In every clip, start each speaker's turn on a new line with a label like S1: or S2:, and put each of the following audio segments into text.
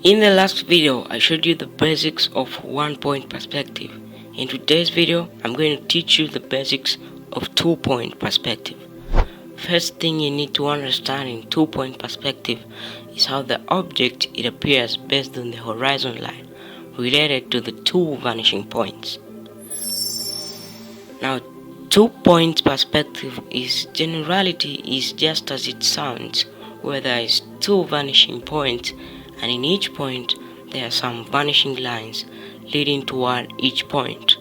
S1: In the last video, I showed you the basics of 1-point perspective. In today's video, I'm going to teach you the basics of 2-point perspective. First thing you need to understand in 2-point perspective is how the object it appears based on the horizon line related to the two vanishing points. Now, 2-point perspective is generality is just as it sounds, where there is two vanishing points and in each point there are some vanishing lines leading toward each point,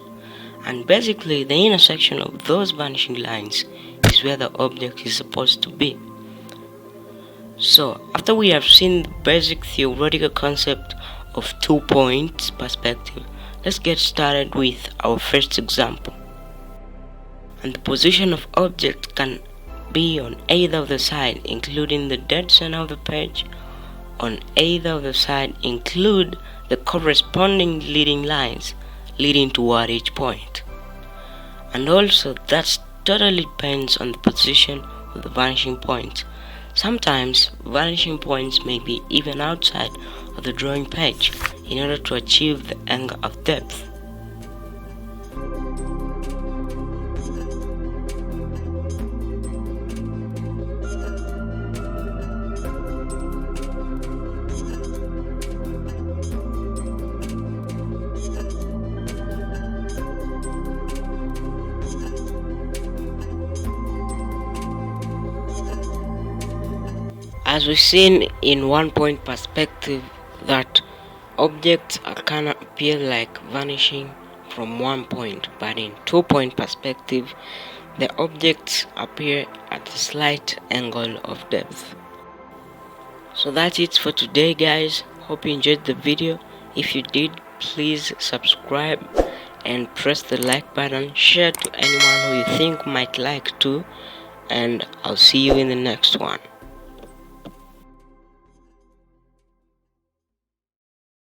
S1: and basically the intersection of those vanishing lines is where the object is supposed to be. So after we have seen the basic theoretical concept of 2-point perspective, let's get started with our first example. And the position of object can be on either of the side, including the dead center of the page. On either of the side include the corresponding leading lines leading toward each point. And also that totally depends on the position of the vanishing points. Sometimes vanishing points may be even outside of the drawing page in order to achieve the angle of depth. As we've seen in 1-point perspective, that objects can appear like vanishing from one point, but in 2-point perspective, the objects appear at a slight angle of depth. So that's it for today, guys. Hope you enjoyed the video. If you did, please subscribe and press the like button. Share to anyone who you think might like to, and I'll see you in the next one.